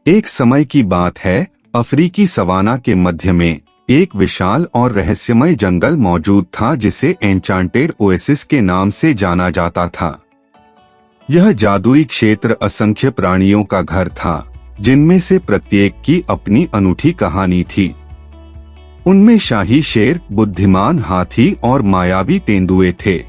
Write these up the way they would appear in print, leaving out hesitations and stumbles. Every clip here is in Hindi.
एक समय की बात है, अफ्रीकी सवाना के मध्य में एक विशाल और रहस्यमय जंगल मौजूद था जिसे एन्चांटेड ओएसिस के नाम से जाना जाता था। यह जादुई क्षेत्र असंख्य प्राणियों का घर था, जिनमें से प्रत्येक की अपनी अनूठी कहानी थी। उनमें शाही शेर, बुद्धिमान हाथी और मायावी तेंदुए थे।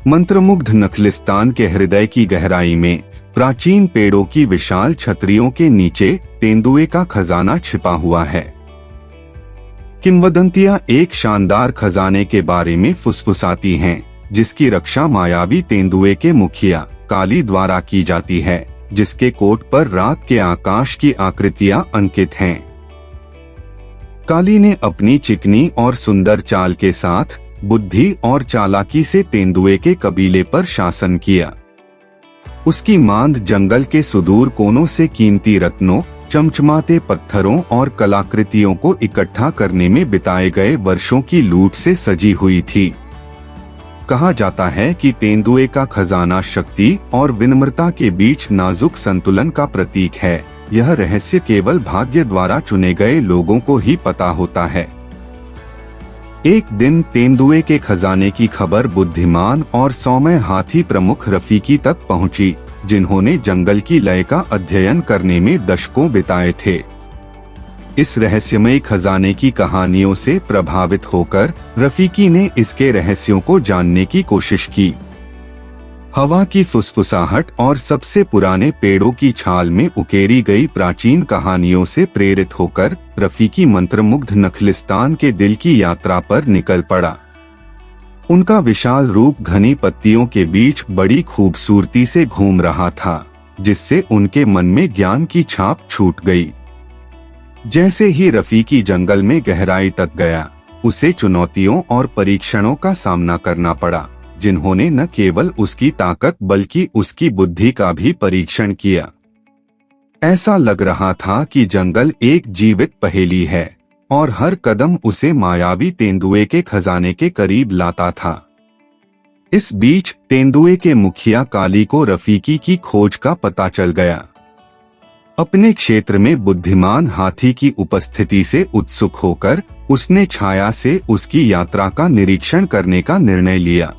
मंत्रमुग्ध नखलिस्तान के हृदय की गहराई में प्राचीन पेड़ों की विशाल छतरियों के नीचे तेंदुए का खजाना छिपा हुआ है। किंवदंतियां एक शानदार खजाने के बारे में फुसफुसाती हैं, जिसकी रक्षा मायावी तेंदुए के मुखिया काली द्वारा की जाती है, जिसके कोट पर रात के आकाश की आकृतियां अंकित हैं। काली ने अपनी चिकनी और सुंदर चाल के साथ बुद्धि और चालाकी से तेंदुए के कबीले पर शासन किया। उसकी मांद जंगल के सुदूर कोनों से कीमती रत्नों, चमचमाते पत्थरों और कलाकृतियों को इकट्ठा करने में बिताए गए वर्षों की लूट से सजी हुई थी। कहा जाता है कि तेंदुए का खजाना शक्ति और विनम्रता के बीच नाजुक संतुलन का प्रतीक है। यह रहस्य केवल भाग्य द्वारा चुने गए लोगों को ही पता होता है। एक दिन तेंदुए के खजाने की खबर बुद्धिमान और सौम्य हाथी प्रमुख रफीकी तक पहुंची, जिन्होंने जंगल की लय का अध्ययन करने में दशकों बिताए थे। इस रहस्यमय खजाने की कहानियों से प्रभावित होकर रफीकी ने इसके रहस्यों को जानने की कोशिश की। हवा की फुसफुसाहट और सबसे पुराने पेड़ों की छाल में उकेरी गई प्राचीन कहानियों से प्रेरित होकर रफीकी मंत्रमुग्ध नखलिस्तान के दिल की यात्रा पर निकल पड़ा। उनका विशाल रूप घनी पत्तियों के बीच बड़ी खूबसूरती से घूम रहा था, जिससे उनके मन में ज्ञान की छाप छूट गई। जैसे ही रफीकी जंगल में गहराई तक गया, उसे चुनौतियों और परीक्षणों का सामना करना पड़ा, जिन्होंने न केवल उसकी ताकत बल्कि उसकी बुद्धि का भी परीक्षण किया। ऐसा लग रहा था कि जंगल एक जीवित पहेली है और हर कदम उसे मायावी तेंदुए के खजाने के करीब लाता था। इस बीच तेंदुए के मुखिया काली को रफीकी की खोज का पता चल गया। अपने क्षेत्र में बुद्धिमान हाथी की उपस्थिति से उत्सुक होकर उसने छाया से उसकी यात्रा का निरीक्षण करने का निर्णय लिया।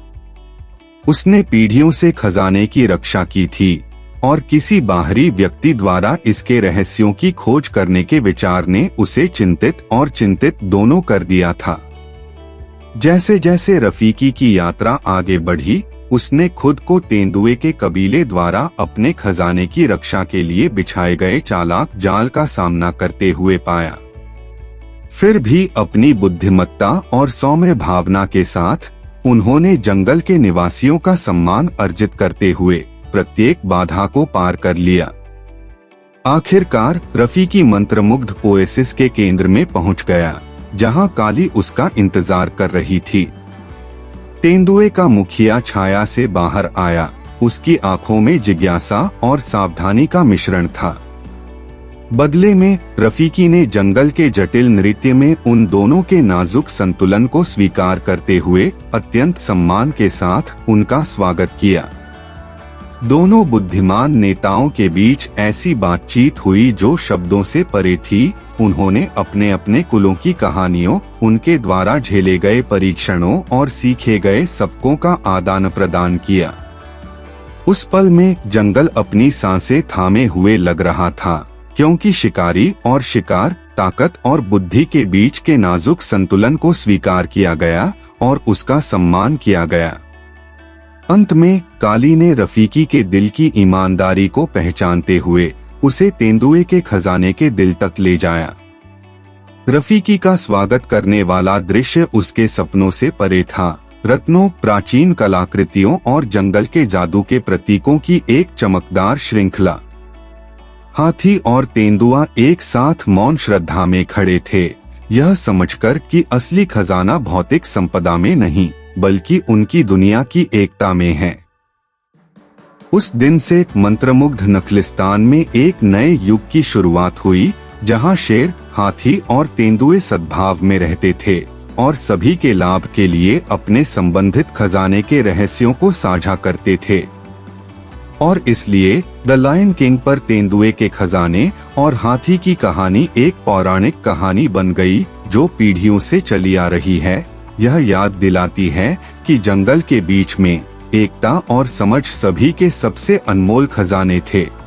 उसने पीढ़ियों से खजाने की रक्षा की थी और किसी बाहरी व्यक्ति द्वारा इसके रहस्यों की खोज करने के विचार ने उसे चिंतित और चिंतित दोनों कर दिया था। जैसे जैसे रफीकी की यात्रा आगे बढ़ी, उसने खुद को तेंदुए के कबीले द्वारा अपने खजाने की रक्षा के लिए बिछाए गए चालाक जाल का सामना करते हुए पाया। फिर भी अपनी बुद्धिमत्ता और सौम्य भावना के साथ उन्होंने जंगल के निवासियों का सम्मान अर्जित करते हुए प्रत्येक बाधा को पार कर लिया। आखिरकार रफीकी मंत्रमुग्ध ओएसिस के केंद्र में पहुंच गया, जहां काली उसका इंतजार कर रही थी। तेंदुए का मुखिया छाया से बाहर आया। उसकी आंखों में जिज्ञासा और सावधानी का मिश्रण था। बदले में रफीकी ने जंगल के जटिल नृत्य में उन दोनों के नाजुक संतुलन को स्वीकार करते हुए अत्यंत सम्मान के साथ उनका स्वागत किया। दोनों बुद्धिमान नेताओं के बीच ऐसी बातचीत हुई जो शब्दों से परे थी। उन्होंने अपने अपने कुलों की कहानियों, उनके द्वारा झेले गए परीक्षणों और सीखे गए सबकों का आदान प्रदान किया। उस पल में जंगल अपनी सांसें थामे हुए लग रहा था, क्योंकि शिकारी और शिकार, ताकत और बुद्धि के बीच के नाजुक संतुलन को स्वीकार किया गया और उसका सम्मान किया गया। अंत में काली ने रफीकी के दिल की ईमानदारी को पहचानते हुए उसे तेंदुए के खजाने के दिल तक ले जाया। रफीकी का स्वागत करने वाला दृश्य उसके सपनों से परे था। रत्नों, प्राचीन कलाकृतियों और जंगल के जादू के प्रतीकों की एक चमकदार श्रृंखला। हाथी और तेंदुआ एक साथ मौन श्रद्धा में खड़े थे, यह समझकर कि असली खजाना भौतिक संपदा में नहीं बल्कि उनकी दुनिया की एकता में है। उस दिन से मंत्रमुग्ध नखलिस्तान में एक नए युग की शुरुआत हुई, जहां शेर, हाथी और तेंदुए सद्भाव में रहते थे और सभी के लाभ के लिए अपने संबंधित खजाने के रहस्यों को साझा करते थे। और इसलिए द लायन किंग पर तेंदुए के खजाने और हाथी की कहानी एक पौराणिक कहानी बन गई जो पीढ़ियों से चली आ रही है। यह याद दिलाती है कि जंगल के बीच में एकता और समझ सभी के सबसे अनमोल खजाने थे।